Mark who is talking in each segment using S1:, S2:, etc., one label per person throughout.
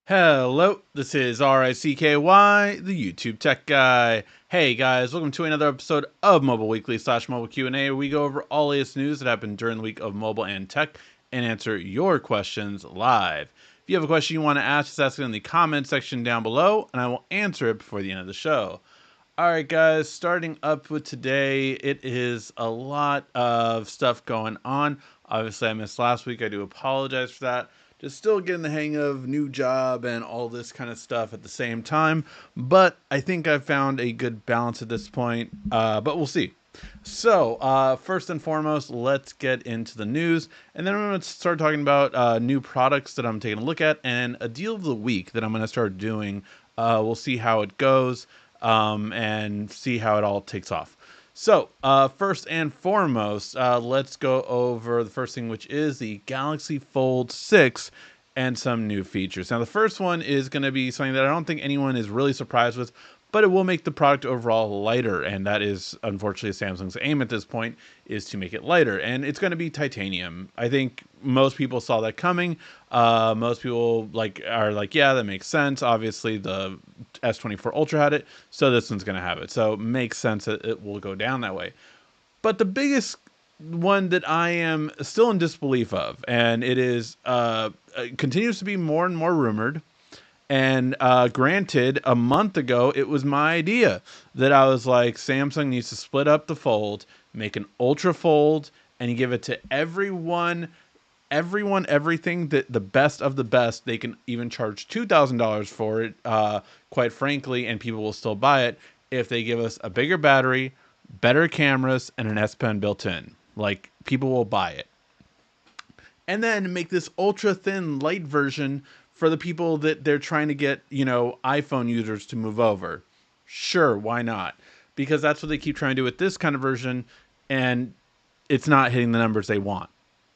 S1: Hello, this is RICKY, the YouTube Tech Guy. Hey guys, welcome to another episode of Mobile Weekly / Mobile Q&A, where we go over all latest news that happened during the week of mobile and tech and answer your questions live. If you have a question you want to ask, just ask it in the comment section down below, and I will answer it before the end of the show. Alright guys, starting up with today, it is a lot of stuff going on. Obviously I missed last week, I do apologize for that. Just still getting the hang of new job and all this kind of stuff at the same time, but I think I've found a good balance at this point, but we'll see. So, first and foremost, let's get into the news, and then I'm going to start talking about new products that I'm taking a look at, and a deal of the week that I'm going to start doing. We'll see how it goes, and see how it all takes off. So, first and foremost, let's go over the first thing, which is the Galaxy Fold 6 and some new features. Now, the first one is going to be something that I don't think anyone is really surprised with, but it will make the product overall lighter, and that is unfortunately Samsung's aim at this point, is to make it lighter, and it's going to be titanium. I think most people saw that coming. Most people are like, yeah, that makes sense. Obviously, the S24 Ultra had it, so this one's going to have it. So it makes sense that it will go down that way. But the biggest one that I am still in disbelief of, and it is continues to be more and more rumored. And granted, a month ago, it was my idea that I was like, Samsung needs to split up the Fold, make an Ultra Fold, and you give it to everyone, everything, that the best of the best. They can even charge $2,000 for it, quite frankly, and people will still buy it if they give us a bigger battery, better cameras, and an S Pen built in. Like, people will buy it. And then make this ultra thin light version for the people that they're trying to get, iPhone users to move over. Sure, why not? Because that's what they keep trying to do with this kind of version, and it's not hitting the numbers they want.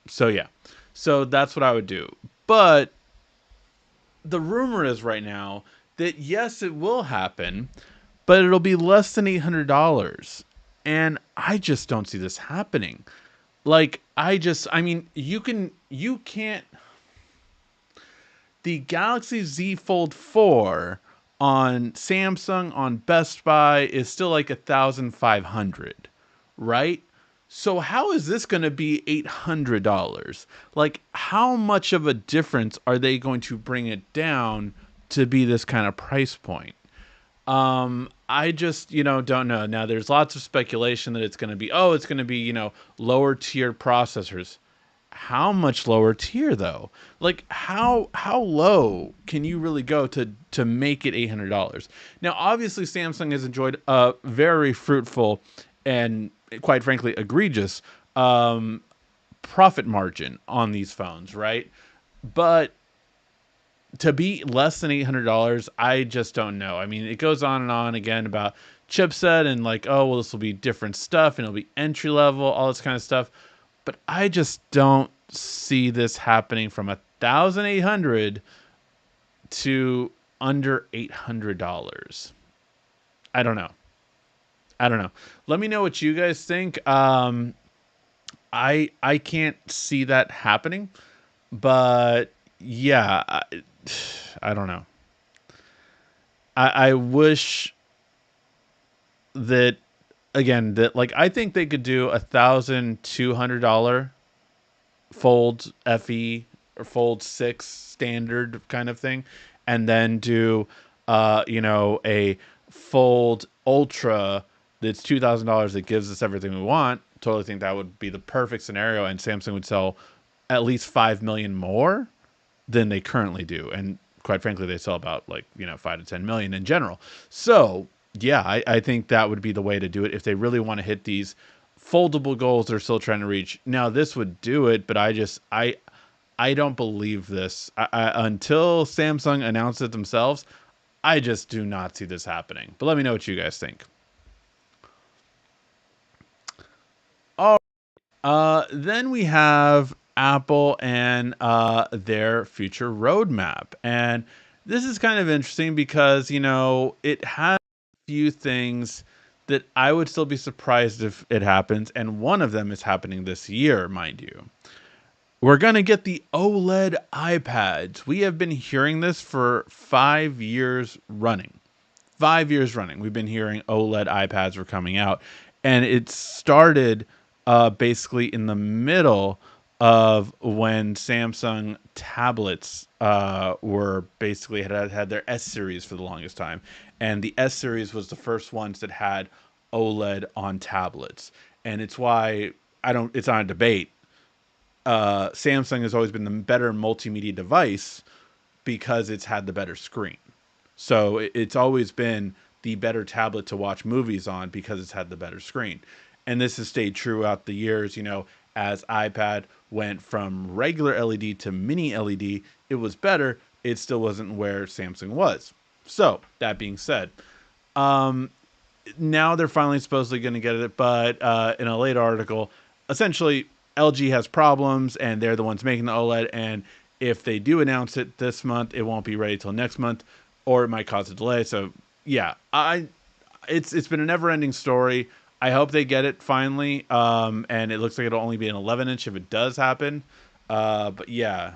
S1: So yeah. So that's what I would do. But the rumor is right now that yes, it will happen, but it'll be less than $800. And I just don't see this happening. Like, I mean, you can't. The Galaxy Z Fold 4 on Samsung, on Best Buy, is still like 1,500, right? So how is this going to be $800? Like, how much of a difference are they going to bring it down to be this kind of price point? I just, don't know. Now, there's lots of speculation that it's going to be, lower tier processors. How much lower tier though? Like, how low can you really go to make it $800? Now, obviously, Samsung has enjoyed a very fruitful and, quite frankly, egregious profit margin on these phones, right? But to be less than $800, I just don't know. I mean, it goes on and on again about chipset and like, oh, well, this will be different stuff and it'll be entry level, all this kind of stuff. But I just don't see this happening from 1,800 to under $800. I don't know. I don't know. Let me know what you guys think. I can't see that happening, but yeah, I don't know. I wish that, again, that, like, I think they could do $1,200 Fold FE or Fold 6 standard kind of thing, and then do a Fold Ultra that's $2,000 that gives us everything we want. Totally think that would be the perfect scenario, and Samsung would sell at least 5 million more than they currently do. And quite frankly, they sell about 5 to 10 million in general. So yeah, I think that would be the way to do it if they really want to hit these foldable goals they're still trying to reach. Now, this would do it, but I don't believe this. Until Samsung announces it themselves, I just do not see this happening. But let me know what you guys think. Oh, then we have Apple and their future roadmap. And this is kind of interesting because, it has a few things that I would still be surprised if it happens. And one of them is happening this year, mind you. We're going to get the OLED iPads. We have been hearing this for 5 years running. 5 years running, we've been hearing OLED iPads were coming out, and it started basically in the middle of when Samsung tablets were basically had their S series for the longest time, and the S series was the first ones that had OLED on tablets, and it's why I don't. It's not a debate. Samsung has always been the better multimedia device because it's had the better screen. So it's always been the better tablet to watch movies on because it's had the better screen. And this has stayed true out the years, as iPad went from regular LED to mini LED, it was better. It still wasn't where Samsung was. So, that being said, now they're finally supposedly going to get it, but in a late article, essentially LG has problems and they're the ones making the OLED. And if they do announce it this month, it won't be ready till next month, or it might cause a delay. So yeah, it's been a never-ending story. I hope they get it finally, and it looks like it'll only be an 11-inch if it does happen. But yeah,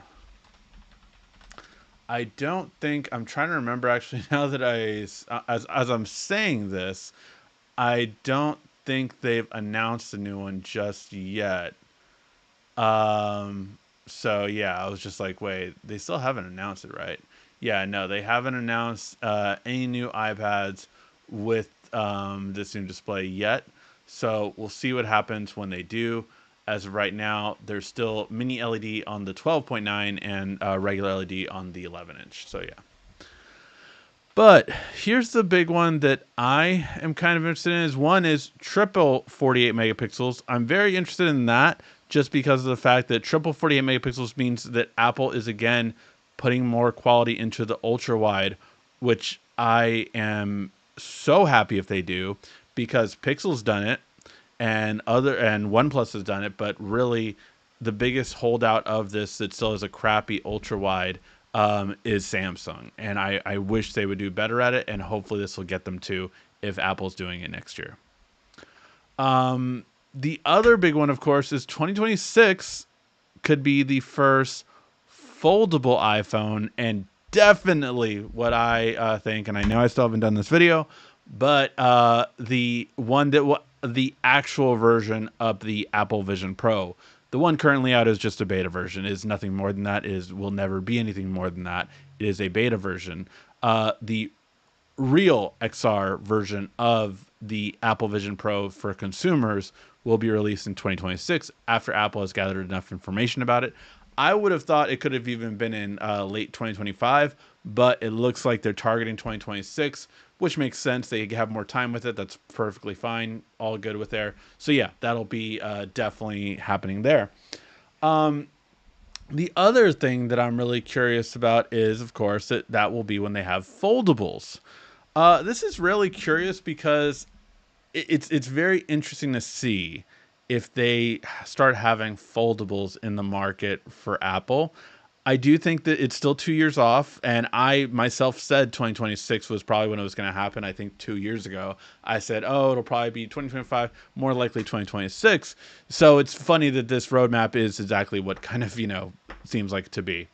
S1: I don't think I'm trying to remember actually now that as I'm saying this. I don't think they've announced a new one just yet. Um, so yeah, I was just like, wait, they still haven't announced it, right? Yeah, no, they haven't announced any new iPads with this new display yet. So we'll see what happens when they do. As of right now, there's still mini LED on the 12.9 and regular LED on the 11-inch. So yeah. But here's the big one that I am kind of interested in is one is triple 48 megapixels. I'm very interested in that just because of the fact that triple 48 megapixels means that Apple is again putting more quality into the ultra wide, which I am so happy if they do because Pixel's done it and OnePlus has done it, but really the biggest holdout of this that still is a crappy ultra wide is Samsung, and I wish they would do better at it, and hopefully this will get them to if Apple's doing it next year. The other big one, of course, is 2026 could be the first foldable iPhone, and definitely what I think, and I know I still haven't done this video, but the one that the actual version of the Apple Vision Pro. The one currently out is just a beta version. Is nothing more than that. Is will never be anything more than that. It is a beta version. The real XR version of the Apple Vision Pro for consumers will be released in 2026 after Apple has gathered enough information about it. I would have thought it could have even been in late 2025, but it looks like they're targeting 2026, which makes sense. They have more time with it. That's perfectly fine. All good with there. So yeah, that'll be definitely happening there. The other thing that I'm really curious about is, of course, that will be when they have foldables. This is really curious because it's very interesting to see if they start having foldables in the market for Apple. I do think that it's still 2 years off, and I myself said 2026 was probably when it was going to happen. I think 2 years ago I said, oh, it'll probably be 2025, more likely 2026. So it's funny that this roadmap is exactly what kind of seems like to be.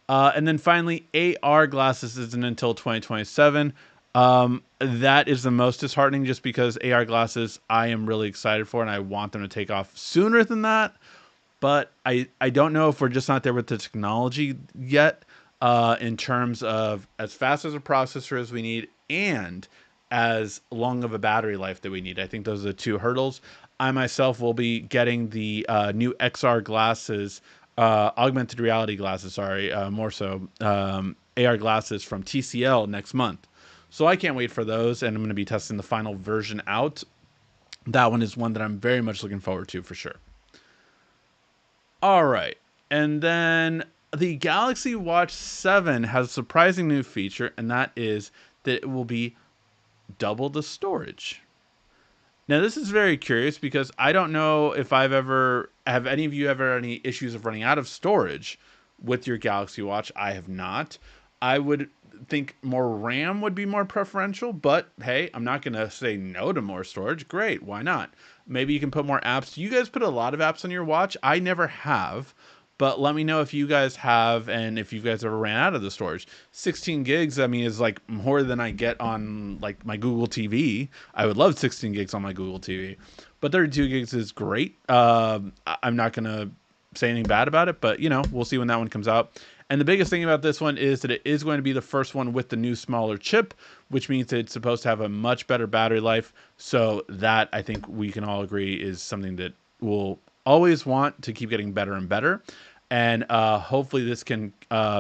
S1: And then finally, AR glasses isn't until 2027. That is the most disheartening just because AR glasses I am really excited for and I want them to take off sooner than that. But I don't know if we're just not there with the technology yet in terms of as fast as a processor as we need and as long of a battery life that we need. I think those are the two hurdles. I myself will be getting the new XR glasses, augmented reality glasses, sorry, more so, AR glasses from TCL next month. So I can't wait for those, and I'm going to be testing the final version out. That one is one that I'm very much looking forward to for sure. All right. And then the Galaxy Watch 7 has a surprising new feature, and that is that it will be double the storage. Now, this is very curious because I don't know if have any of you ever had any issues of running out of storage with your Galaxy Watch. I have not. I would think more RAM would be more preferential, but hey, I'm not going to say no to more storage. Great. Why not? Maybe you can put more apps. You guys put a lot of apps on your watch. I never have, But let me know if you guys have, and if you guys ever ran out of the storage. 16 gigs, I mean, is like more than I get on like my Google TV. I would love 16 gigs on my Google TV, but 32 gigs is great. I'm not gonna say anything bad about it, but we'll see when that one comes out. And the biggest thing about this one is that it is going to be the first one with the new smaller chip, which means that it's supposed to have a much better battery life. So that, I think we can all agree, is something that we'll always want to keep getting better and better. And hopefully this can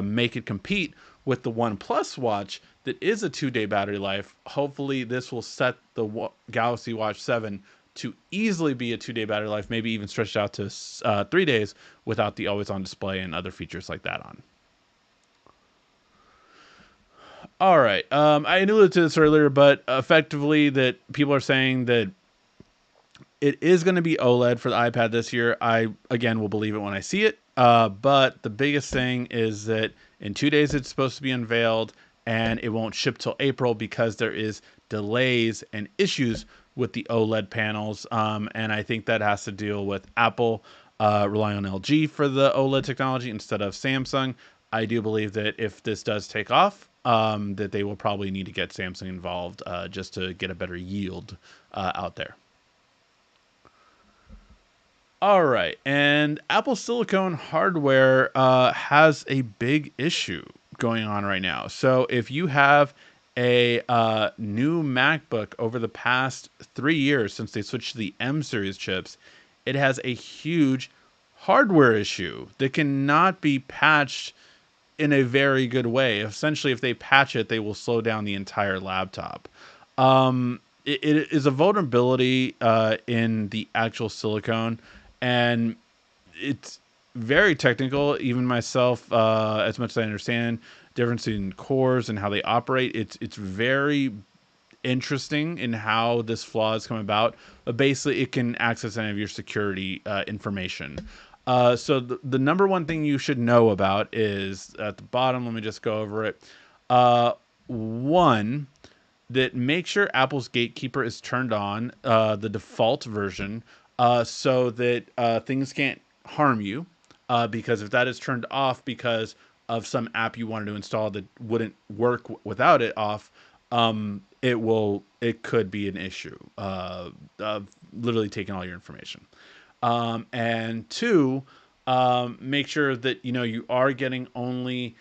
S1: make it compete with the OnePlus watch that is a 2-day battery life. Hopefully this will set the Galaxy Watch 7 to easily be a 2-day battery life, maybe even stretched out to 3 days without the always on display and other features like that on. All right. I alluded to this earlier, but effectively that people are saying that it is going to be OLED for the iPad this year. I, again, will believe it when I see it. But the biggest thing is that in 2 days it's supposed to be unveiled, and it won't ship till April because there is delays and issues with the OLED panels. And I think that has to deal with Apple relying on LG for the OLED technology instead of Samsung. I do believe that if this does take off, that they will probably need to get Samsung involved just to get a better yield out there. All right, and Apple Silicon hardware has a big issue going on right now. So if you have a new MacBook over the past 3 years since they switched to the M series chips, it has a huge hardware issue that cannot be patched in a very good way. Essentially, if they patch it, they will slow down the entire laptop. It is a vulnerability in the actual silicone, and it's very technical. Even myself, as much as I understand difference in cores and how they operate, it's very interesting in how this flaw has come about. But basically, it can access any of your security information. So the number one thing you should know about is at the bottom. Let me just go over it. One, that make sure Apple's Gatekeeper is turned on, the default version, so that things can't harm you. Because if that is turned off because of some app you wanted to install that wouldn't work without it off, it could be an issue of literally taking all your information. And two, make sure that you are getting only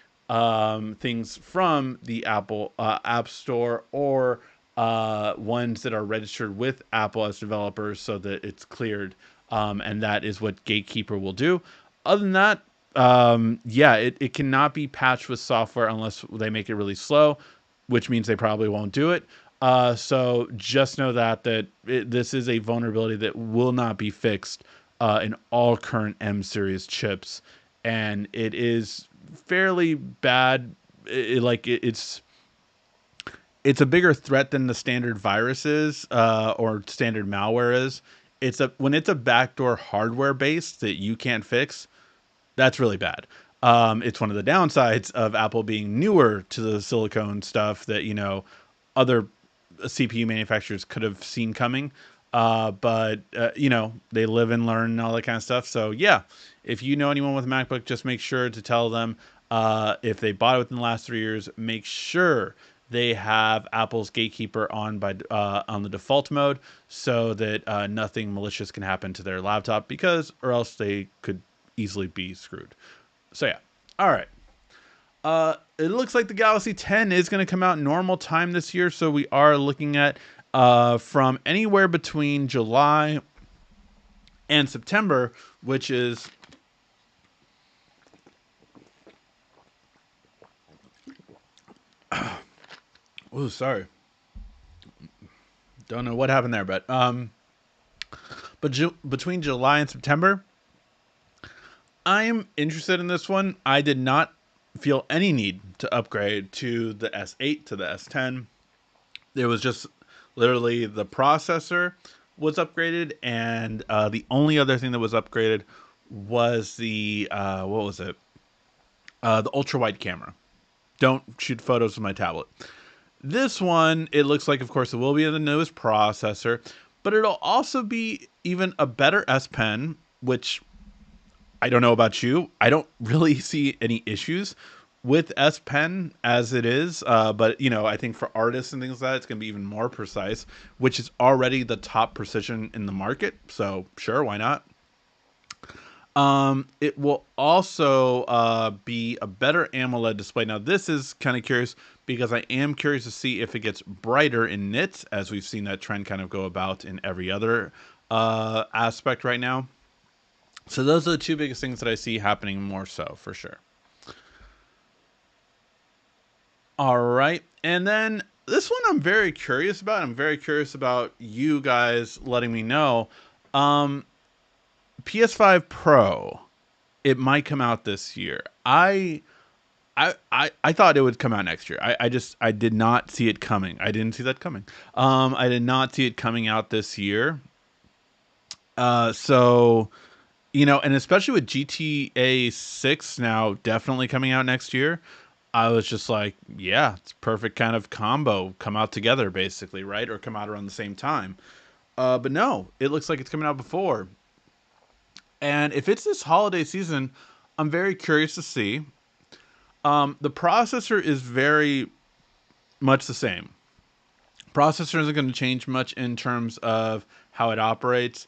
S1: things from the Apple App Store, or ones that are registered with Apple as developers, so that it's cleared. And that is what Gatekeeper will do. Other than that, yeah, it cannot be patched with software unless they make it really slow, which means they probably won't do it. So just know that this is a vulnerability that will not be fixed in all current M series chips, and it is fairly bad. It's a bigger threat than the standard viruses or standard malware is. When it's a backdoor hardware base that you can't fix, that's really bad. It's one of the downsides of Apple being newer to the silicone stuff that other CPU manufacturers could have seen coming. But they live and learn and all that kind of stuff. So yeah, if you know anyone with a MacBook, just make sure to tell them if they bought it within the last 3 years, make sure they have Apple's Gatekeeper on the default mode, so that nothing malicious can happen to their laptop, or else they could easily be screwed. So yeah, all right. It looks like the Galaxy 10 is going to come out normal time this year, so we are looking at from anywhere between July and September, which is oh, sorry, don't know what happened there, but between July and September, I'm interested in this one. I did not feel any need to upgrade to the S8 to the S10. There was just literally the processor was upgraded, and the only other thing that was upgraded was the what was it? The ultra wide camera. Don't shoot photos with my tablet. This one, it looks like, of course, it will be the newest processor, but it'll also be even a better S Pen, which I don't know about you. I don't really see any issues with S Pen as it is, but I think for artists and things like that, it's going to be even more precise, which is already the top precision in the market. So sure, why not? It will also be a better AMOLED display. Now, this is kind of curious because I am curious to see if it gets brighter in nits, as we've seen that trend kind of go about in every other aspect right now. So those are the two biggest things that I see happening more so for sure. All right. And then this one I'm very curious about. I'm very curious about you guys letting me know. Um, PS5 Pro, it might come out this year. I thought it would come out next year. I did not see it coming. I didn't see that coming. I did not see it coming out this year. So and especially with GTA 6 now definitely coming out next year, I was just like, yeah, it's perfect kind of combo, come out together basically, right? Or come out around the same time. But no, it looks like it's coming out before. And if it's this holiday season, I'm very curious to see. The processor is very much the same. Processor isn't going to change much in terms of how it operates.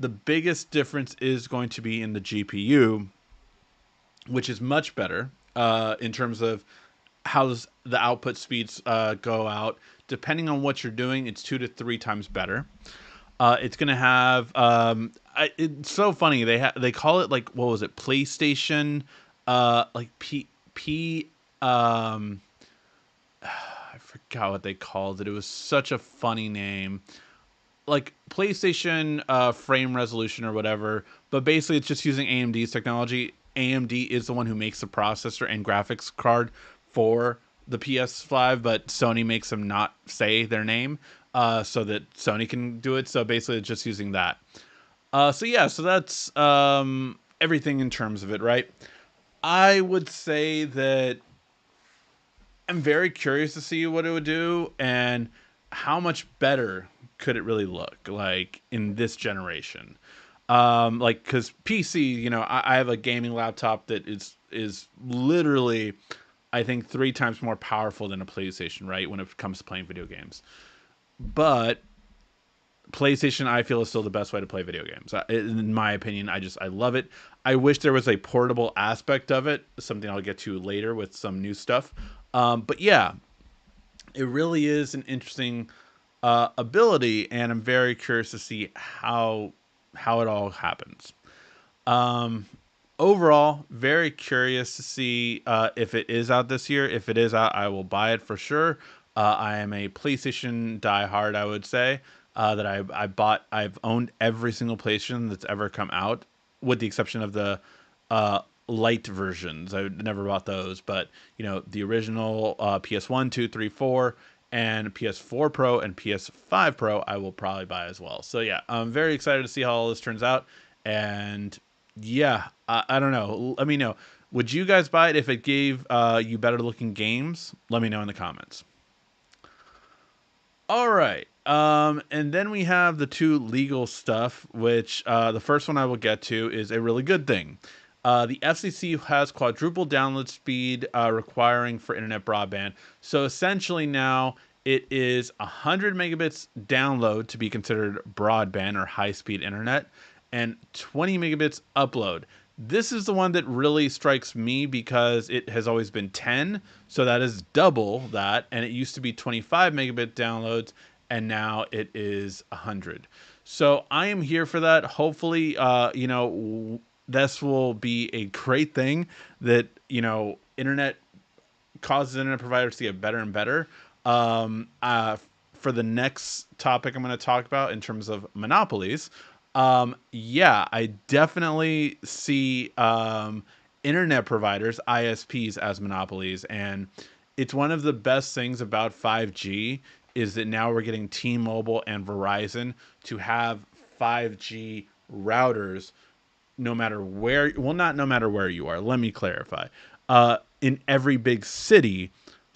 S1: The biggest difference is going to be in the GPU, which is much better in terms of how the output speeds go out. Depending on what you're doing, it's 2 to 3 times better. It's gonna have. It's so funny. They call it like, what was it? PlayStation. Like P. I forgot what they called it. It was such a funny name, like PlayStation frame resolution or whatever. But basically, it's just using AMD's technology. AMD is the one who makes the processor and graphics card for the PS5, but Sony makes them not say their name so that Sony can do it. So basically, it's just using that. So yeah, so that's everything in terms of it, right? I would say that I'm very curious to see what it would do and how much better could it really look like in this generation. Like, because PC, I have a gaming laptop that is literally, I think, 3 times more powerful than a PlayStation, right? When it comes to playing video games, but PlayStation, I feel, is still the best way to play video games. In my opinion, I love it. I wish there was a portable aspect of it, something I'll get to later with some new stuff. But yeah, it really is an interesting ability, and I'm very curious to see how it all happens. Um, Overall, very curious to see if it is out this year. If it is out, I will buy it for sure. I am a PlayStation diehard, I would say. That I've owned every single PlayStation that's ever come out, with the exception of the uh, light versions. I never bought those, but the original PS1, 2, 3, 4, and PS4 Pro and PS5 Pro, I will probably buy as well. So yeah, I'm very excited to see how all this turns out. And yeah, I don't know. Let me know. Would you guys buy it if it gave you better looking games? Let me know in the comments. All right. And then we have the two legal stuff, which the first one I will get to is a really good thing. The FCC has quadruple download speed requiring for internet broadband. So essentially now it is 100 megabits download to be considered broadband or high speed internet, and 20 megabits upload. This is the one that really strikes me because it has always been 10, so that is double that, and it used to be 25 megabit downloads, and now it is 100. So I am here for that. Hopefully, this will be a great thing that internet causes internet providers to get better and better. Um, uh, for the next topic I'm going to talk about in terms of monopolies, yeah, I definitely see internet providers, ISPs, as monopolies, and it's one of the best things about 5G is that now we're getting T-Mobile and Verizon to have 5G routers no matter where, well, not no matter where you are, let me clarify, in every big city,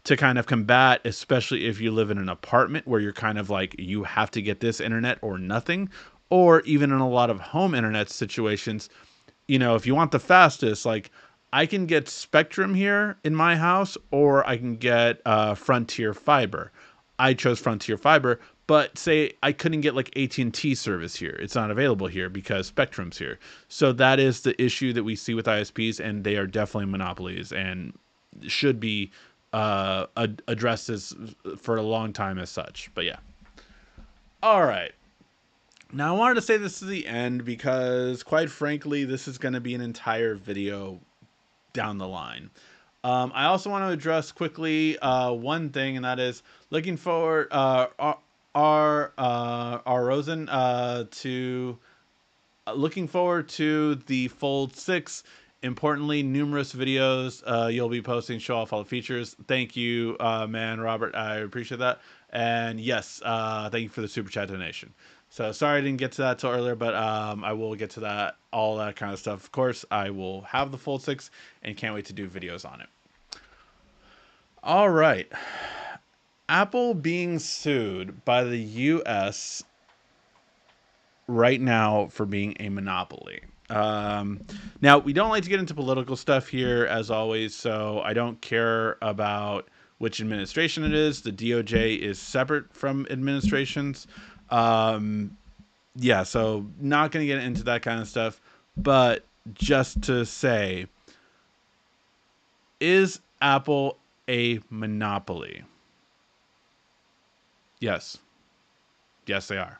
S1: to kind of combat, especially if you live in an apartment where you're kind of like, you have to get this internet or nothing, or even in a lot of home internet situations, if you want the fastest, like I can get Spectrum here in my house, or I can get Frontier Fiber. I chose Frontier Fiber, but say I couldn't get like AT&T service here. It's not available here because Spectrum's here. So that is the issue that we see with ISPs, and they are definitely monopolies and should be addressed as for a long time as such. But yeah. All right. Now, I wanted to say this is the end because, quite frankly, this is going to be an entire video down the line. I also want to address quickly one thing, and that is looking forward our Rosen to looking forward to the Fold 6. Importantly, numerous videos you'll be posting show off all the features. Thank you, man, Robert. I appreciate that. And yes, thank you for the super chat donation. So sorry I didn't get to that till earlier, but I will get to that, all that kind of stuff. Of course, I will have the Fold 6 and can't wait to do videos on it. All right. Apple being sued by the U.S. right now for being a monopoly. Now, we don't like to get into political stuff here, as always, so I don't care about which administration it is. The DOJ is separate from administrations. Yeah, so not going to get into that kind of stuff. But just to say, is Apple a monopoly? Yes. Yes, they are.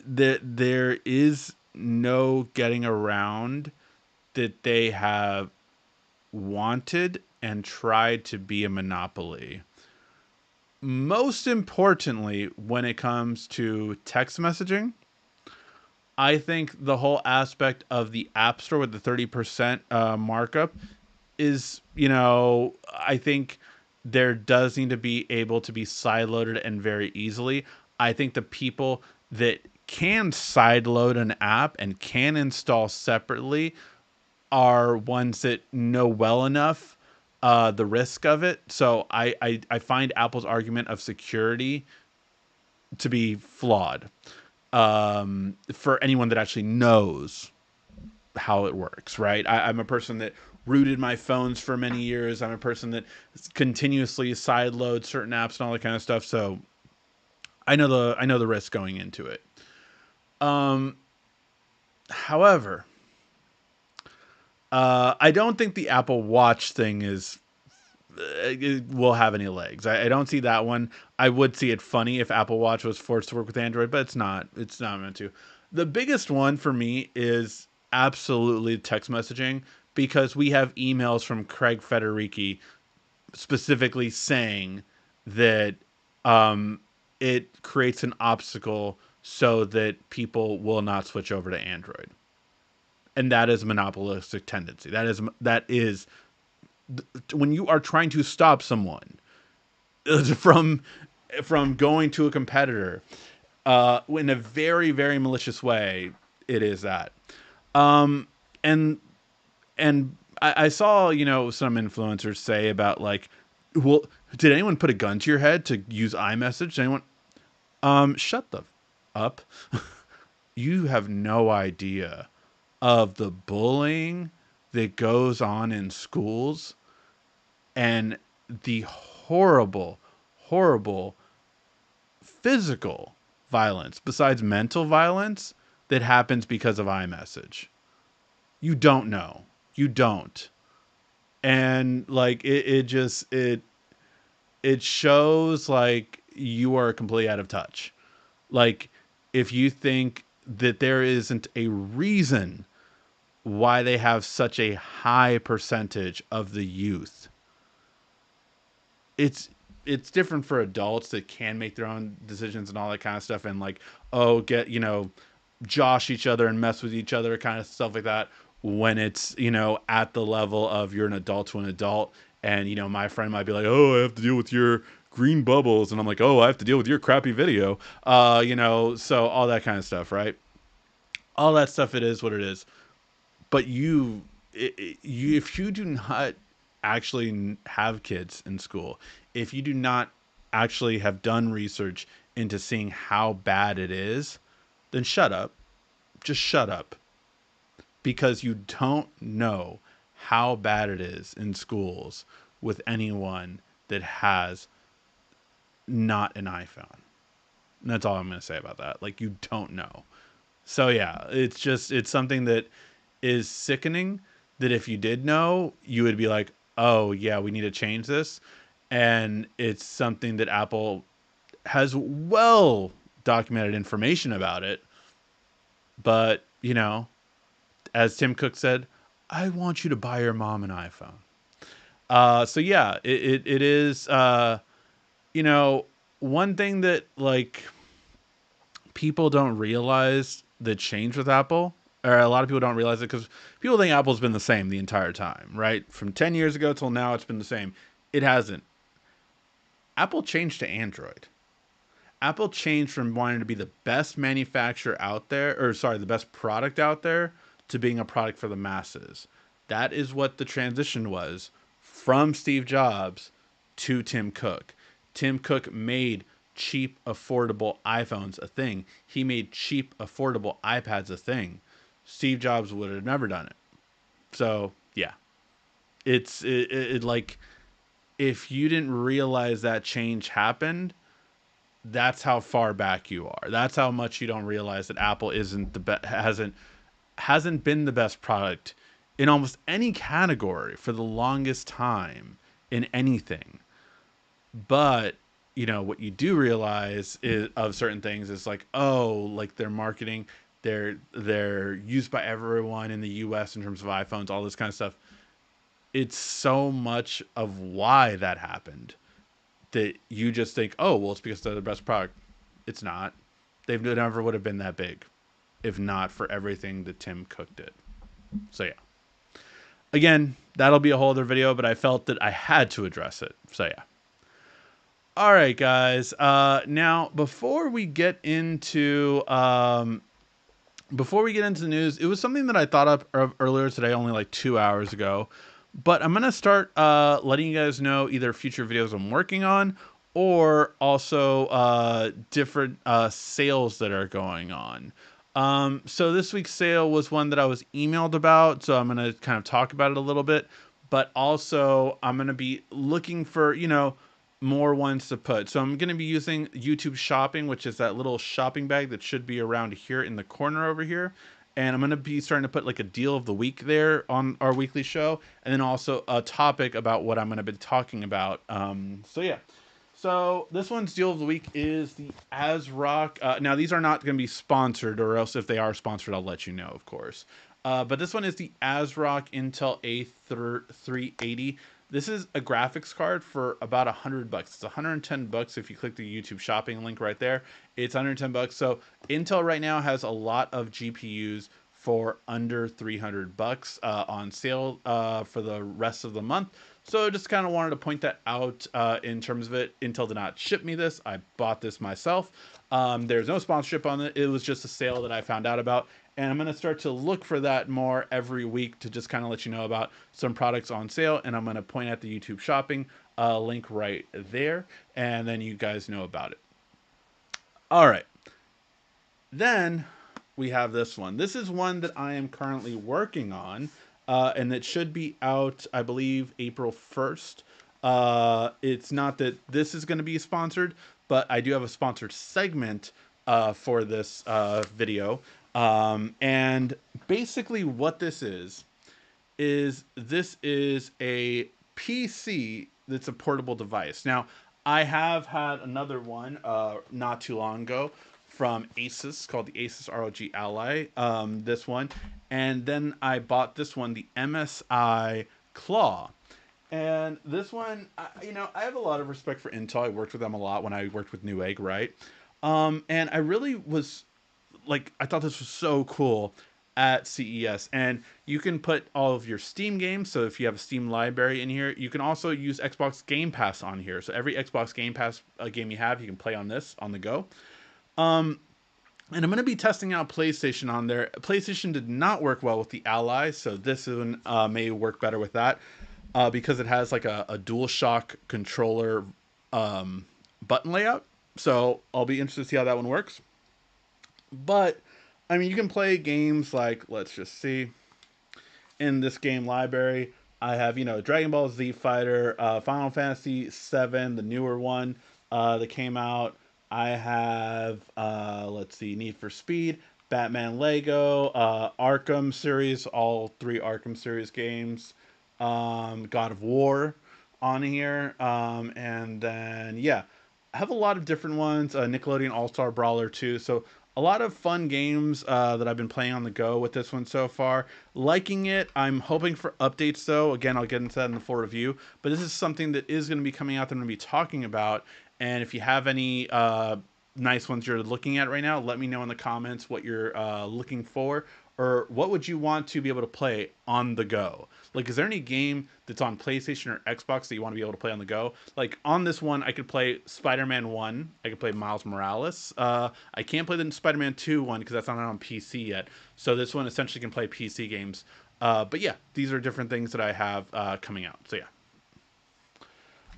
S1: There is no getting around that they have wanted and tried to be a monopoly. Most importantly, when it comes to text messaging, I think the whole aspect of the App Store with the 30% markup is, I think there does need to be able to be sideloaded and very easily. I think the people that can sideload an app and can install separately are ones that know well enough the risk of it. So I find Apple's argument of security to be flawed for anyone that actually knows how it works, right? I'm a person that rooted my phones for many years. I'm a person that continuously sideloads certain apps and all that kind of stuff. So I know the risk going into it. However, I don't think the Apple Watch thing will have any legs. I don't see that one. I would see it funny if Apple Watch was forced to work with Android, but it's not. It's not meant to. The biggest one for me is absolutely text messaging, because we have emails from Craig Federighi specifically saying that it creates an obstacle so that people will not switch over to Android. And that is a monopolistic tendency. That is when you are trying to stop someone from going to a competitor in a very, very malicious way. It is that. And I saw some influencers say about like, well, did anyone put a gun to your head to use iMessage? Did anyone? Shut the up. You have no idea of the bullying that goes on in schools and the horrible, horrible physical violence besides mental violence that happens because of iMessage. You don't know. You don't. And like it shows like you are completely out of touch. Like if you think that there isn't a reason why they have such a high percentage of the youth. It's different for adults that can make their own decisions and all that kind of stuff, and like, get josh each other and mess with each other, kind of stuff like that, when it's at the level of you're an adult to an adult, and my friend might be like, oh, I have to deal with your green bubbles, and I'm like, oh, I have to deal with your crappy video, so all that kind of stuff, right? All that stuff, it is what it is. But if you do not actually have kids in school, if you do not actually have done research into seeing how bad it is, then shut up. just shut up, because you don't know how bad it is in schools with anyone that has not an iPhone. And that's all I'm going to say about that. Like, you don't know. So yeah, it's something that is sickening, that if you did know, you would be like, "Oh, yeah, we need to change this." And it's something that Apple has well documented information about it, but, as Tim Cook said, "I want you to buy your mom an iPhone." So yeah, it is, you know, one thing that, like, people don't realize the change with Apple, or a lot of people don't realize it because people think Apple's been the same the entire time, right? From 10 years ago till now, it's been the same. It hasn't. Apple changed to Android. Apple changed from wanting to be the best manufacturer out there, or sorry, the best product out there, to being a product for the masses. That is what the transition was from Steve Jobs to Tim Cook. Tim Cook made cheap, affordable iPhones a thing. He made cheap, affordable iPads a thing. Steve Jobs would have never done it. So, yeah. Like, if you didn't realize that change happened, that's how far back you are. That's how much you don't realize that Apple isn't the hasn't been the best product in almost any category for the longest time in anything. But, what you do realize is, of certain things, is like, oh, like their marketing, they're used by everyone in the US in terms of iPhones, all this kind of stuff. It's so much of why that happened that you just think, oh, well, it's because they're the best product. It's not. They never would have been that big if not for everything that Tim Cook did. So yeah. Again, that'll be a whole other video, but I felt that I had to address it. So yeah. All right, guys. Now before we get into the news, it was something that I thought of earlier today, only like 2 hours ago. But I'm gonna start letting you guys know either future videos I'm working on, or also different sales that are going on. So this week's sale was one that I was emailed about, so I'm gonna kind of talk about it a little bit. But also, I'm gonna be looking for more ones to put. So I'm gonna be using YouTube Shopping, which is that little shopping bag that should be around here in the corner over here. And I'm going to be starting to put like a deal of the week there on our weekly show, and then also a topic about what I'm going to be talking about. So yeah. So this one's deal of the week is the ASRock. Now these are not going to be sponsored, or else if they are sponsored, I'll let you know, of course. But this one is the ASRock Intel A380. This is a graphics card for about $100. It's $110 if you click the YouTube Shopping link right there. It's $110. So Intel right now has a lot of GPUs for under $300 on sale for the rest of the month. So just kind of wanted to point that out in terms of it. Intel did not ship me this. I bought this myself. There's no sponsorship on it. It was just a sale that I found out about. And I'm going to start to look for that more every week to just kind of let you know about some products on sale. And I'm going to point at the YouTube Shopping link right there. And then you guys know about it. All right. Then we have this one. This is one that I am currently working on. And it should be out, I believe, April 1st. It's not that this is going to be sponsored, but I do have a sponsored segment for this video. And basically what this is this is a PC that's a portable device. Now, I have had another one not too long ago from Asus called the Asus ROG Ally, this one. And then I bought this one, the MSI Claw. And this one, I have a lot of respect for Intel. I worked with them a lot when I worked with Newegg, right? And I really was like, I thought this was so cool at CES. And you can put all of your Steam games. So if you have a Steam library in here, you can also use Xbox Game Pass on here. So every Xbox Game Pass game you have, you can play on this on the go. And I'm going to be testing out PlayStation on there. PlayStation did not work well with the Ally, so this one may work better with that because it has like a DualShock controller button layout. So I'll be interested to see how that one works. But I mean, you can play games like, let's just see, in this game library. I have, Dragon Ball Z Fighter, Final Fantasy VII, the newer one that came out. I have, let's see, Need for Speed, Batman Lego, Arkham series, all three Arkham series games, God of War on here, and then yeah, I have a lot of different ones. Nickelodeon All Star Brawler too. So a lot of fun games that I've been playing on the go with this one so far. Liking it. I'm hoping for updates though. Again, I'll get into that in the full review. But this is something that is going to be coming out that I'm going to be talking about. And if you have any nice ones you're looking at right now, let me know in the comments what you're looking for, or what would you want to be able to play on the go. Like, is there any game that's on PlayStation or Xbox that you want to be able to play on the go? Like, on this one, I could play Spider-Man 1. I could play Miles Morales. I can't play the Spider-Man 2 one because that's not on PC yet. So this one essentially can play PC games. But yeah, these are different things that I have coming out. So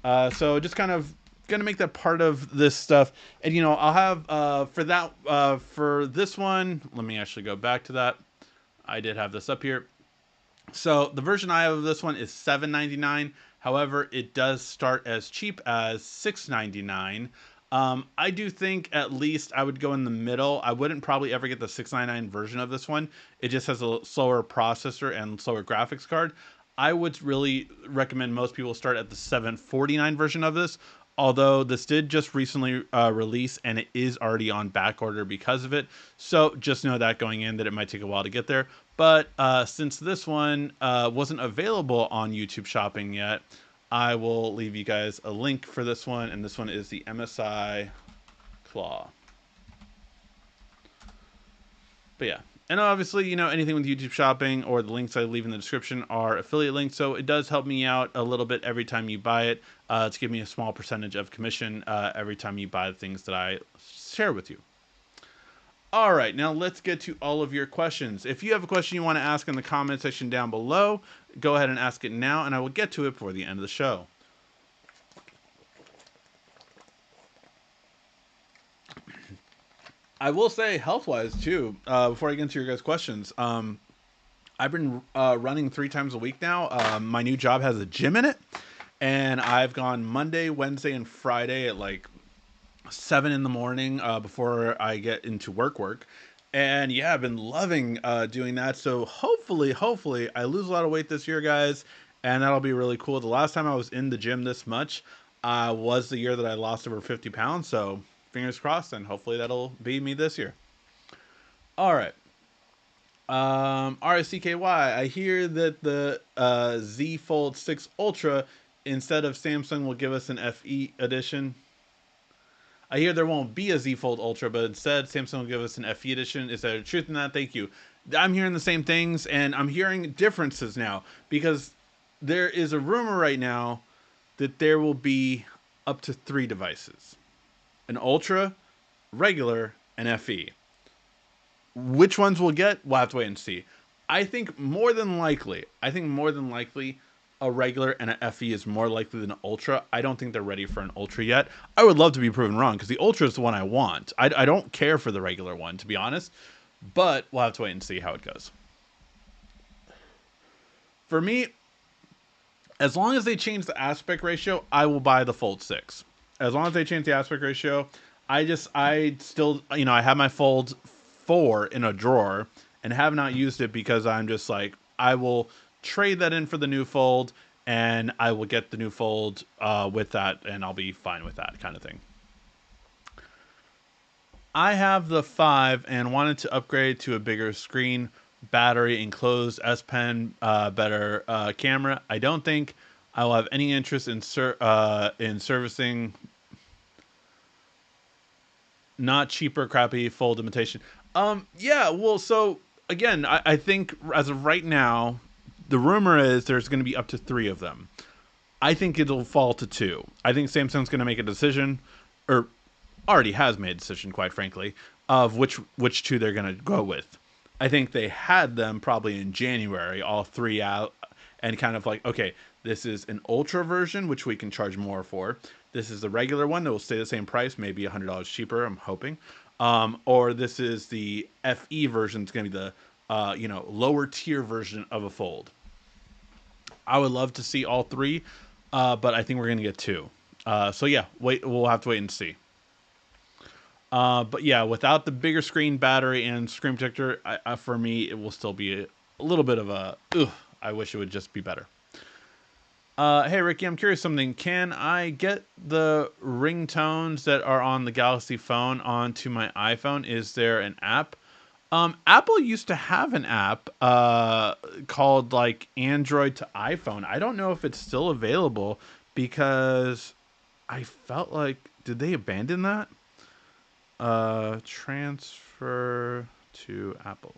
S1: yeah. So just kind of gonna make that part of this stuff, and I'll have for this one. Let me actually go back to that. I did have this up here. So the version I have of this one is $7.99. However, it does start as cheap as $6.99. I do think at least I would go in the middle. I wouldn't probably ever get the $6.99 version of this one. It just has a slower processor and slower graphics card. I would really recommend most people start at the $7.49 version of this. Although this did just recently release and it is already on back order because of it. So just know that going in that it might take a while to get there. But since this one wasn't available on YouTube Shopping yet, I will leave you guys a link for this one. And this one is the MSI Claw. But yeah. And obviously, anything with YouTube Shopping or the links I leave in the description are affiliate links. So it does help me out a little bit every time you buy it to give me a small percentage of commission every time you buy the things that I share with you. All right, now let's get to all of your questions. If you have a question you want to ask in the comment section down below, go ahead and ask it now, and I will get to it before the end of the show. I will say health-wise too. Before I get into your guys' questions, I've been running 3 times a week now. My new job has a gym in it, and I've gone Monday, Wednesday, and Friday at like 7 in the morning before I get into work. And yeah, I've been loving doing that. So hopefully, I lose a lot of weight this year, guys, and that'll be really cool. The last time I was in the gym this much was the year that I lost over 50 pounds. So fingers crossed, and hopefully that'll be me this year. All right. RSCKY, I hear that the Z Fold 6 Ultra instead of Samsung will give us an FE edition. I hear there won't be a Z Fold Ultra, but instead Samsung will give us an FE edition. Is there truth in that? Thank you. I'm hearing the same things, and I'm hearing differences now because there is a rumor right now that there will be up to 3 devices: an Ultra, regular, and FE. Which ones we'll get, we'll have to wait and see. I think more than likely, a regular and an FE is more likely than an Ultra. I don't think they're ready for an Ultra yet. I would love to be proven wrong because the Ultra is the one I want. I don't care for the regular one, to be honest. But we'll have to wait and see how it goes. For me, as long as they change the aspect ratio, I will buy the Fold 6. As long as they change the aspect ratio, I still, I have my Fold 4 in a drawer and have not used it because I'm just like, I will trade that in for the new Fold, and I will get the new Fold with that, and I'll be fine with that kind of thing. I have the 5 and wanted to upgrade to a bigger screen, battery, enclosed S Pen, better camera. I don't think I will have any interest in servicing not cheaper, crappy Fold imitation. Yeah, well, so again, I think as of right now, the rumor is there's going to be up to 3 of them. I think it'll fall to 2. I think Samsung's going to make a decision, or already has made a decision, quite frankly, of which 2 they're going to go with. I think they had them probably in January, all 3 out, and kind of like, okay, this is an Ultra version, which we can charge more for. This is the regular one that will stay the same price, maybe $100 cheaper, I'm hoping. or this is the FE version. It's going to be the lower tier version of a fold. I would love to see all three, but I think we're going to get two. So yeah, we'll have to wait and see. But yeah, without the bigger screen, battery, and screen protector, for me, it will still be a little bit of a, ugh, I wish it would just be better. Hey, Ricky, I'm curious something. Can I get the ringtones that are on the Galaxy phone onto my iPhone? Is there an app? Apple used to have an app called like Android to iPhone. I don't know if it's still available because I felt like, did they abandon that? Transfer to Apple.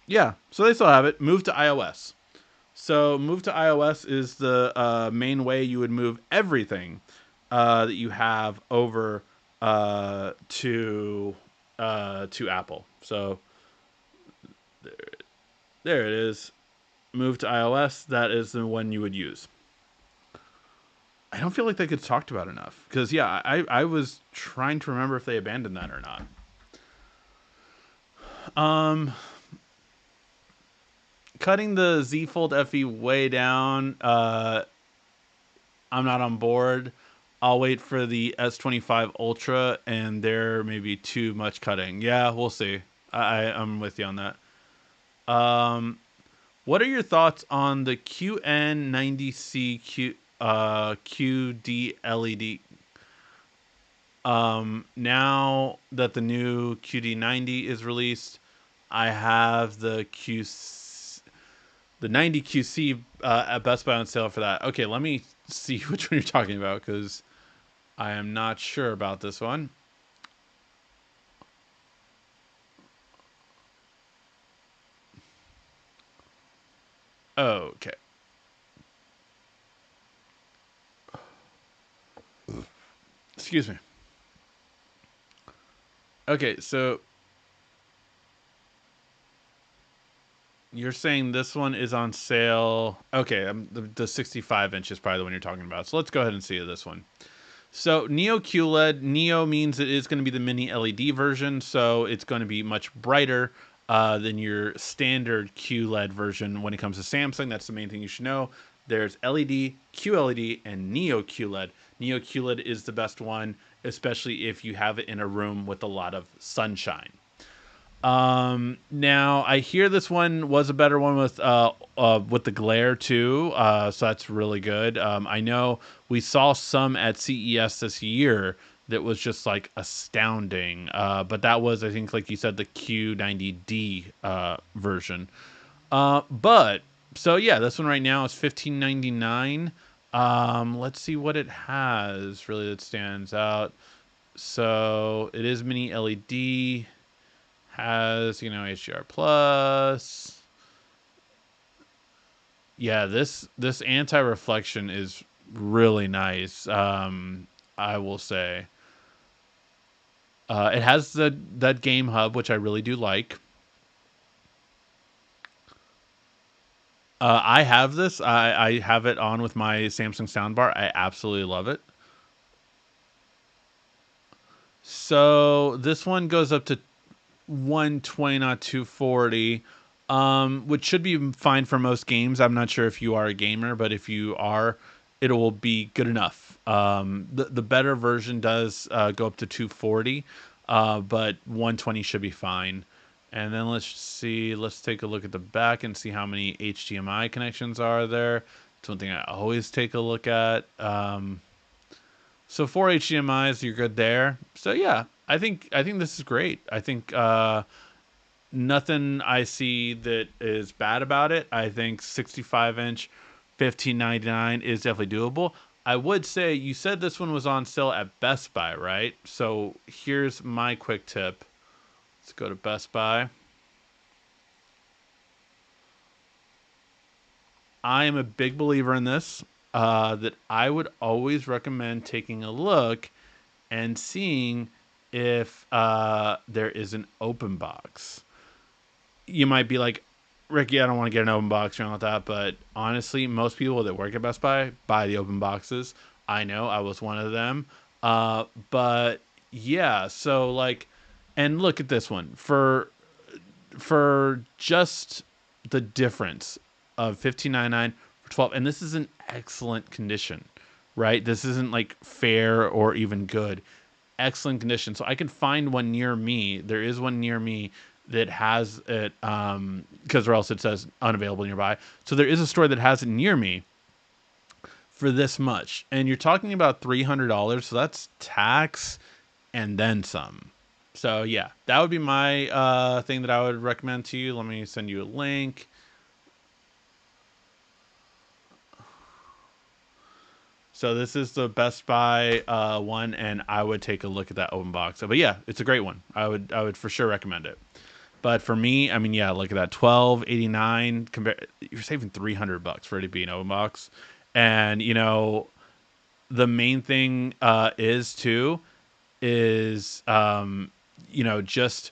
S1: Yeah, so they still have it. Move to iOS. So move to iOS is the main way you would move everything that you have over to Apple. So there, there it is. Move to iOS. That is the one you would use. I don't feel like that gets talked about enough because yeah, I was trying to remember if they abandoned that or not. Um, Cutting the Z Fold FE way down. I'm not on board. I'll wait for the S25 Ultra, and there may be too much cutting. Yeah, we'll see. I'm with you on that. What are your thoughts on the QN90C QD LED? Now that the new QD90 is released, I have the 90 QC at Best Buy on sale for that. Okay, let me see which one you're talking about because I am not sure about this one. Okay. Excuse me. Okay, so you're saying this one is on sale. Okay, the 65 inch is probably the one you're talking about. So let's go ahead and see this one. So Neo QLED, Neo means it is going to be the mini LED version, so it's going to be much brighter than your standard QLED version when it comes to Samsung. That's the main thing you should know. There's LED, QLED, and Neo QLED. Neo QLED is the best one, especially if you have it in a room with a lot of sunshine. Now I hear this one was a better one with the glare too. So that's really good. I know we saw some at CES this year that was just like astounding. But that was, I think, like you said, the Q90D version. But so yeah, this one right now is $15.99. Let's see what it has really that stands out. So it is mini LED, has HDR plus. Yeah, this anti-reflection is really nice. I will say it has that game hub, which I really do like. I have this. I have it on with my Samsung soundbar. I absolutely love it. So this one goes up to 120, not 240, which should be fine for most games. I'm not sure if you are a gamer, but if you are, it will be good enough. The better version does go up to 240, but 120 should be fine. And then let's take a look at the back and see how many HDMI connections are there. It's one thing I always take a look at. So four HDMI's, you're good there. So yeah, I think this is great. I think nothing I see that is bad about it. I think 65 inch, 15.99 is definitely doable. I would say you said this one was on sale at Best Buy, right? So here's my quick tip. Let's go to Best Buy. I am a big believer in this. That I would always recommend taking a look and seeing if there is an open box. You might be like, Ricky, I don't want to get an open box or anything like that, but honestly, most people that work at Best Buy buy the open boxes. I know I was one of them. But yeah, so like, and look at this one for just the difference of 15.99 for 12, and this is in excellent condition, right? This isn't like fair or even good. Excellent condition. So I can find one near me. There is one near me that has it, because or else it says unavailable nearby. So there is a store that has it near me for this much, and you're talking about $300. So that's tax and then some. So yeah, that would be my thing that I would recommend to you. Let me send you a link. So this is the Best Buy one, and I would take a look at that open box. But yeah, it's a great one. I would for sure recommend it. But for me, I mean, yeah, look at that, 12.89. You're saving $300 for it to be an open box, and the main thing is too is just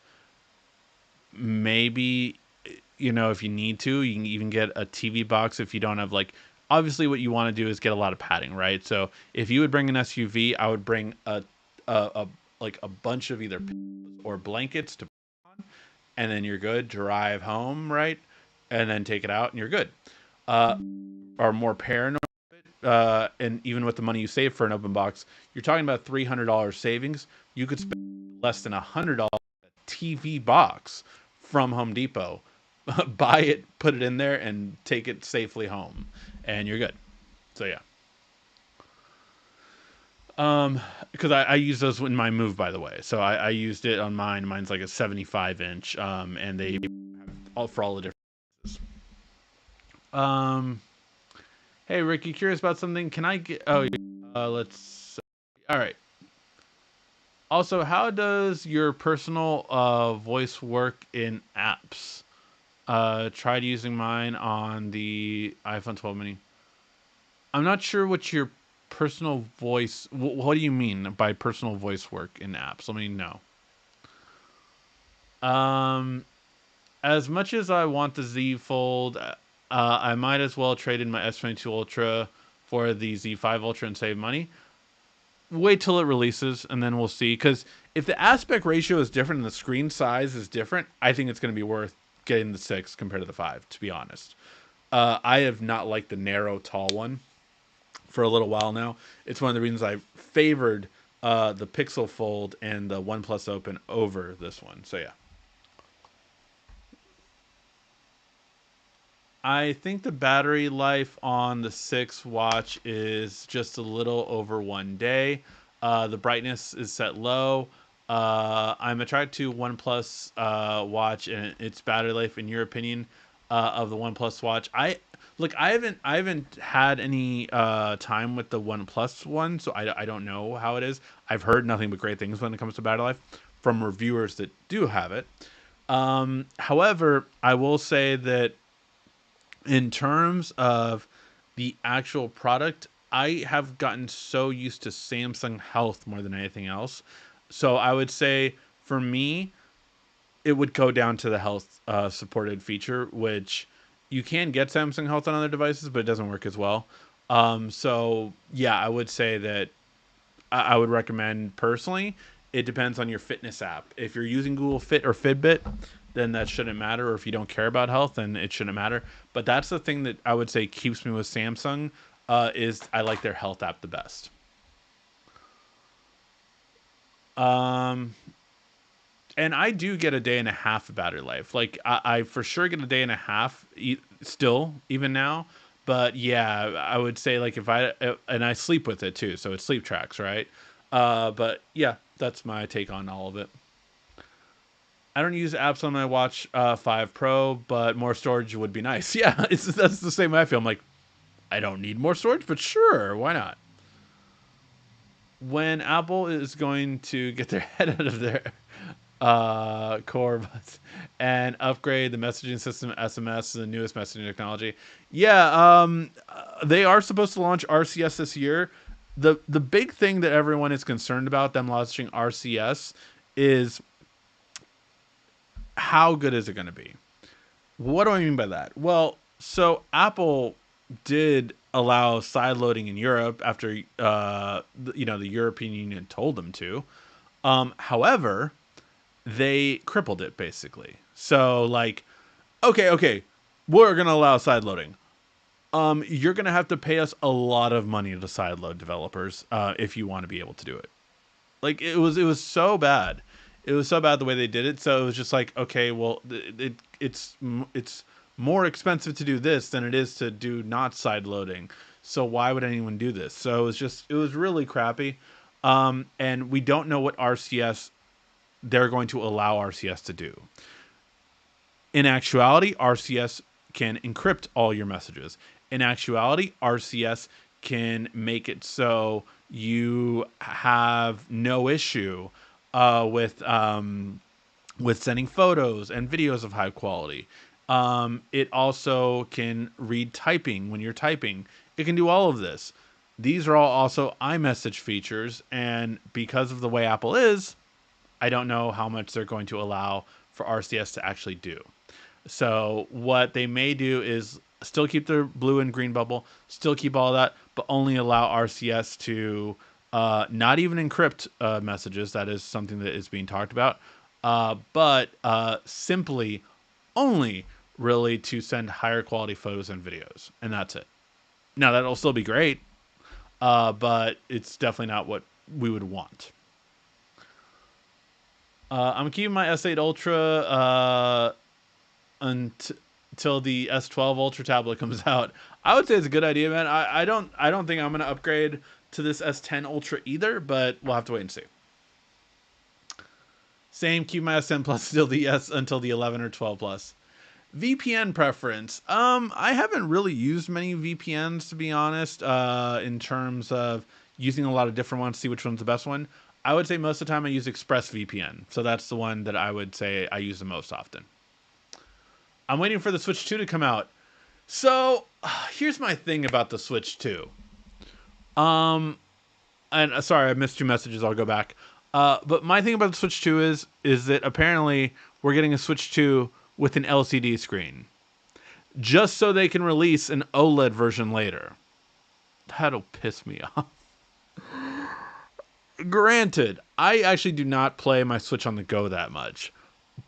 S1: maybe if you need to, you can even get a TV box if you don't have, like, obviously what you want to do is get a lot of padding, right? So if you would bring an SUV, I would bring a like a bunch of either pillows or blankets to put on, and then you're good. Drive home, right? And then take it out and you're good. Uh are more paranoid, and even with the money you save for an open box, you're talking about $300 savings. You could spend less than $100 TV box from Home Depot. Buy it, put it in there, and take it safely home, and you're good. So yeah, because I use those in my move, by the way. So I used it on mine. Mine's like a 75 inch, and they all for all the different. Um, hey Ricky, curious about something? Can I get? Oh, yeah. Let's. All right. Also, how does your personal voice work in apps? Tried using mine on the iPhone 12 mini. I'm not sure what your personal voice. What do you mean by personal voice work in apps? Let me know. Um, as much as I want the Z Fold, I might as well trade in my S22 Ultra for the Z5 Ultra and save money. Wait till it releases, and then we'll see. Because if the aspect ratio is different and the screen size is different, I think it's going to be worth getting the 6 compared to the 5, to be honest. I have not liked the narrow, tall one for a little while now. It's one of the reasons I favored the Pixel Fold and the OnePlus Open over this one. So yeah. I think the battery life on the 6 watch is just a little over 1 day. The brightness is set low. I'm attracted to OnePlus watch and its battery life. In your opinion, of the OnePlus watch, I haven't had any time with the OnePlus one, so I don't know how it is. I've heard nothing but great things when it comes to battery life from reviewers that do have it. However, I will say that in terms of the actual product, I have gotten so used to Samsung Health more than anything else. So I would say for me, it would go down to the health supported feature, which you can get Samsung Health on other devices, but it doesn't work as well. So yeah, I would say that I would recommend personally. It depends on your fitness app. If you're using Google Fit or Fitbit, then that shouldn't matter. Or if you don't care about health, then it shouldn't matter. But that's the thing that I would say keeps me with Samsung. Is I like their health app the best. Um, and I do get a day and a half of battery life. Like I for sure get a day and a half still, even now. But yeah, I would say like if and I sleep with it too, so it sleep tracks, right? But yeah, that's my take on all of it. I don't use apps on my Watch 5 Pro, but more storage would be nice. Yeah, that's the same way I feel. I'm like, I don't need more storage, but sure, why not? When Apple is going to get their head out of their core and upgrade the messaging system, SMS, the newest messaging technology. Yeah, they are supposed to launch RCS this year. The big thing that everyone is concerned about them launching RCS is how good is it going to be? What do I mean by that? Well, so Apple did allow side loading in Europe after the European Union told them to. However, they crippled it basically. So like, okay, we're gonna allow side loading. You're gonna have to pay us a lot of money to sideload developers if you want to be able to do it. Like it was so bad. It was so bad the way they did it. So it was just like, okay, well, it's more expensive to do this than it is to do not side loading. So why would anyone do this? So it was really crappy. And we don't know what RCS they're going to allow RCS to do. In actuality, RCS can encrypt all your messages. In actuality, RCS can make it so you have no issue with sending photos and videos of high quality. It also can read typing when you're typing. It can do all of this. These are all also iMessage features, and because of the way Apple is, I don't know how much they're going to allow for RCS to actually do. So what they may do is still keep the blue and green bubble, still keep all that, but only allow RCS to not even encrypt messages. That is something that is being talked about, but simply only really to send higher quality photos and videos, and that's it. Now that'll still be great, but it's definitely not what we would want. I'm keeping my S8 Ultra until the S12 Ultra tablet comes out. I would say it's a good idea, man. I don't think I'm gonna upgrade to this S10 Ultra either, but we'll have to wait and see. Same, keep my S10 Plus still the S until the 11 or 12 Plus. VPN preference. I haven't really used many VPNs to be honest. In terms of using a lot of different ones, see which one's the best one. I would say most of the time I use ExpressVPN, so that's the one that I would say I use the most often. I'm waiting for the Switch 2 to come out. So here's my thing about the Switch 2. Um, and sorry, I missed two messages. I'll go back. But my thing about the Switch 2 is that apparently we're getting a Switch 2 with an LCD screen, just so they can release an OLED version later. That'll piss me off. Granted, I actually do not play my Switch on the go that much.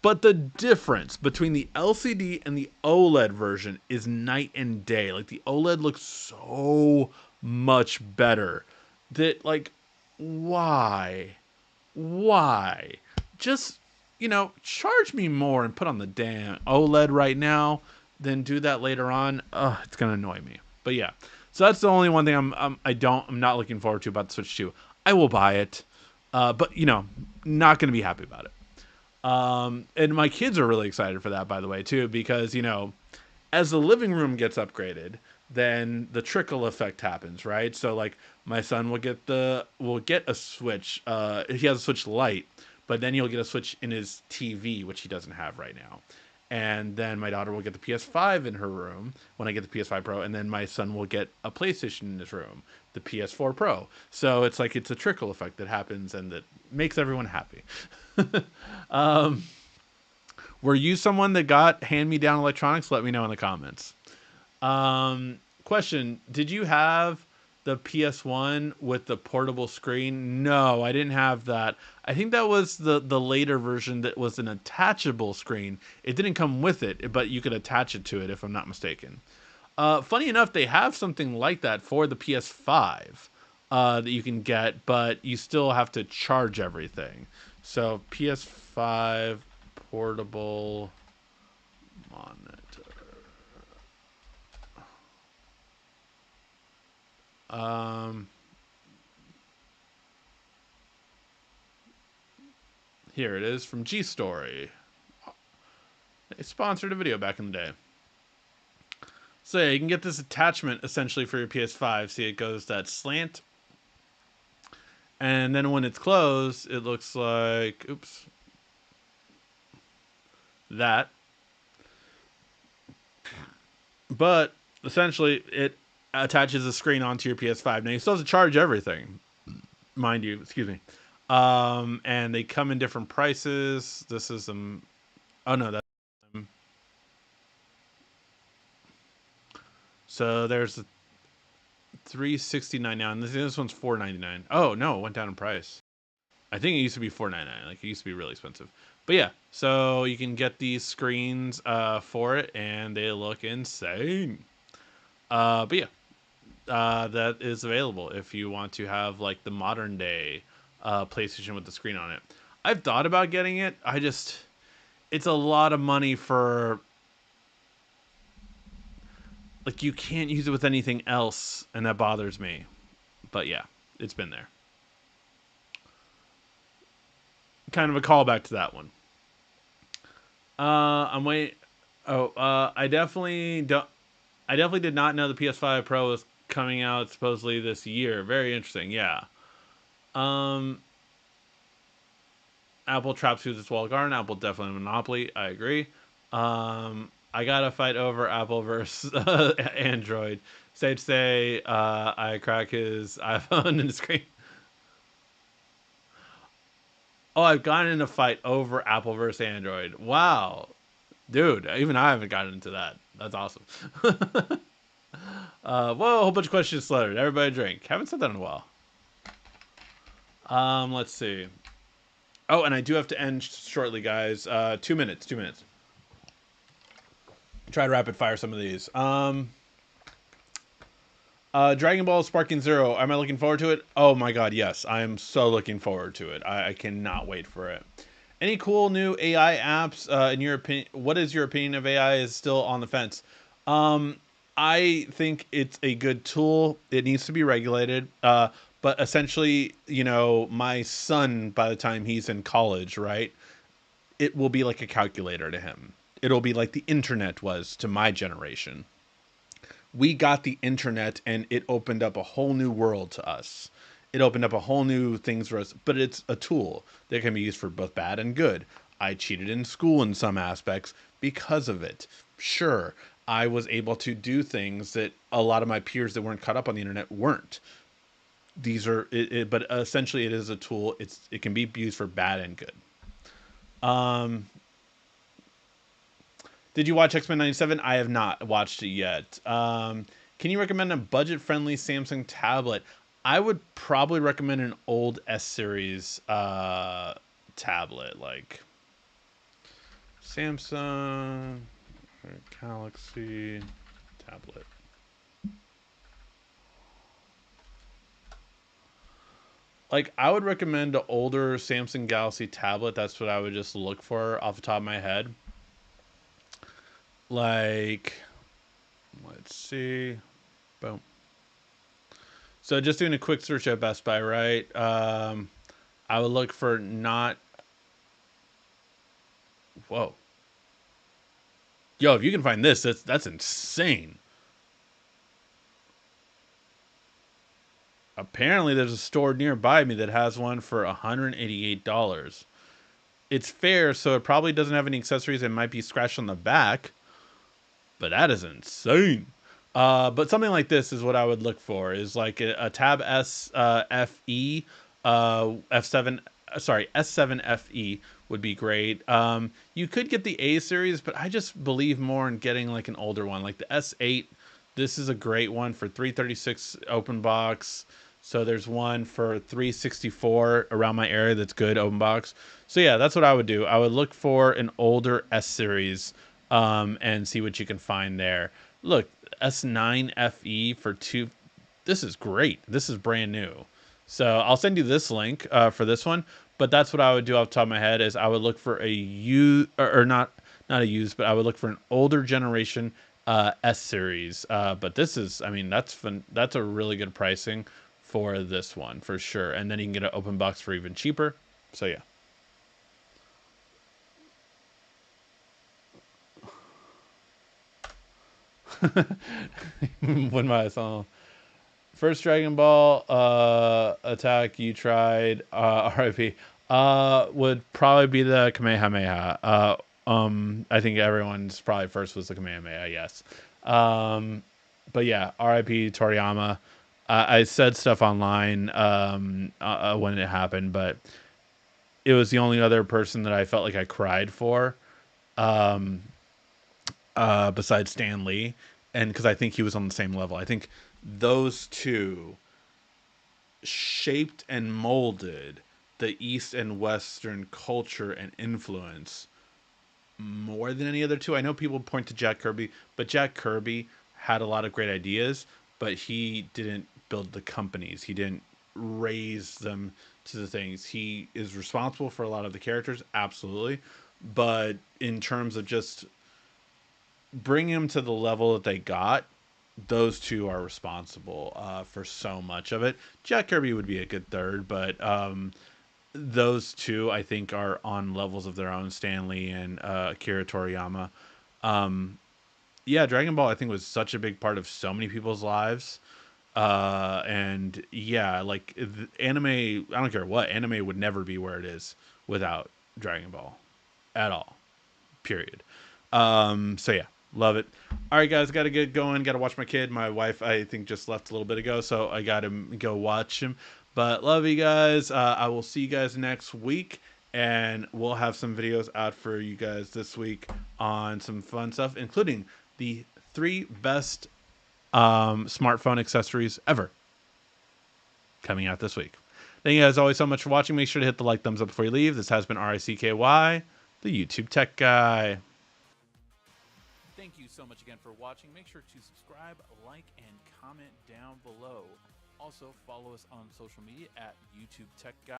S1: But the difference between the LCD and the OLED version is night and day. Like the OLED looks so much better that like why? Why? Just, charge me more and put on the damn OLED right now, then do that later on. Ugh, it's going to annoy me. But yeah. So that's the only one thing I'm not looking forward to about the Switch 2. I will buy it. But not going to be happy about it. And my kids are really excited for that, by the way, too, because, as the living room gets upgraded, then the trickle effect happens, right? So like my son will get a Switch. He has a Switch Lite, but then he'll get a Switch in his TV, which he doesn't have right now. And then my daughter will get the PS5 in her room when I get the PS5 Pro, and then my son will get a PlayStation in his room, the PS4 Pro. So it's like it's a trickle effect that happens and that makes everyone happy. um, were you someone that got hand-me-down electronics? Let me know in the comments. Question: did you have the PS1 with the portable screen? No, I didn't have that. I think that was the later version that was an attachable screen. It didn't come with it, but you could attach it to it if I'm not mistaken. Funny enough, they have something like that for the PS5 that you can get, but you still have to charge everything. So PS5 portable monitor. Here it is from G Story. They sponsored a video back in the day. So yeah, you can get this attachment essentially for your PS5. See, it goes that slant. And then when it's closed, it looks like, oops, that. But essentially, it attaches a screen onto your PS5. Now, you still have to charge everything, mind you. Excuse me. And they come in different prices. This is oh no, that's so there's $369 now, and this one's $499. Oh no, it went down in price. I think it used to be $499. Like, it used to be really expensive. But yeah, so you can get these screens for it, and they look insane. But yeah, that is available if you want to have like the modern day PlayStation with the screen on it. I've thought about getting it. It's a lot of money for, like, you can't use it with anything else, and that bothers me. But yeah, it's been there. Kind of a callback to that one. I'm wait. Oh, I definitely don't. I definitely did not know the PS5 Pro was coming out supposedly this year. Very interesting. Yeah. Um, Apple traps who's its walled garden. Apple definitely a monopoly. I agree. I gotta fight over Apple versus Android. Safe to say, I crack his iPhone and screen. Oh, I've gotten in a fight over Apple versus Android. Wow, dude, even I haven't gotten into that. That's awesome. Whoa, a whole bunch of questions slaughtered. Everybody drink. Haven't said that in a while. Let's see. Oh, and I do have to end shortly, guys. 2 minutes. 2 minutes. Try to rapid fire some of these. Dragon Ball Sparking Zero. Am I looking forward to it? Oh my god, yes. I am so looking forward to it. I cannot wait for it. Any cool new AI apps? In your opinion, what is your opinion of AI? Is still on the fence. I think it's a good tool. It needs to be regulated. But essentially, my son, by the time he's in college, right, it will be like a calculator to him. It'll be like the internet was to my generation. We got the internet and it opened up a whole new world to us. It opened up a whole new things for us, but it's a tool that can be used for both bad and good. I cheated in school in some aspects because of it. Sure, I was able to do things that a lot of my peers that weren't caught up on the internet weren't. These are but essentially it is a tool. It can be used for bad and good. Um, Did you watch X-Men 97? I have not watched it yet. Can you recommend a budget-friendly Samsung tablet? I would probably recommend an old S-series tablet, like Samsung Galaxy tablet. Like, I would recommend an older Samsung Galaxy tablet. That's what I would just look for off the top of my head. Like, let's see. Boom. So just doing a quick search at Best Buy, right? I would look for not. Whoa. Yo, if you can find this, that's insane. Apparently, there's a store nearby me that has one for $188. It's fair, so it probably doesn't have any accessories and might be scratched on the back. But that is insane. But something like this is what I would look for. Is like a Tab S FE, F7. Sorry, S7 FE would be great. You could get the A series, but I just believe more in getting like an older one, like the S8. This is a great one for 336 open box. So there's one for 364 around my area that's good open box. So yeah, that's what I would do. I would look for an older S series and see what you can find there. Look, S9 FE for two. This is great. This is brand new. So I'll send you this link for this one. But that's what I would do off the top of my head is I would look for a used or not a used, but I would look for an older generation S series. But this is, I mean, that's fun. That's a really good pricing for this one for sure. And then you can get an open box for even cheaper. So yeah. When my song first Dragon Ball attack you tried RIP would probably be the Kamehameha. I think everyone's probably first was the Kamehameha, yes. But yeah, RIP Toriyama. I said stuff online when it happened, but it was the only other person that I felt like I cried for. Besides Stan Lee, and because I think he was on the same level. I think those two shaped and molded the East and Western culture and influence more than any other two. I know people point to Jack Kirby, but Jack Kirby had a lot of great ideas, but he didn't build the companies. He didn't raise them to the things. He is responsible for a lot of the characters, absolutely, but in terms of just bringing them to the level that they got, those two are responsible for so much of it. Jack Kirby would be a good third, but those two I think are on levels of their own. Stanley and Akira Toriyama. Um, yeah, Dragon Ball I think was such a big part of so many people's lives. And yeah, like anime, I don't care what anime would never be where it is without Dragon Ball at all. Period. So yeah, love it. All right, guys, got to get going. Got to watch my kid. My wife, I think, just left a little bit ago, so I got to go watch him. But love you guys. I will see you guys next week, and we'll have some videos out for you guys this week on some fun stuff, including the 3 best smartphone accessories ever coming out this week. Thank you guys always so much for watching. Make sure to hit the like, thumbs up before you leave. This has been RICKY, the YouTube Tech Guy. Thank you so much again for watching. Make sure to subscribe, like, and comment down below. Also, follow us on social media at YouTube Tech Guy.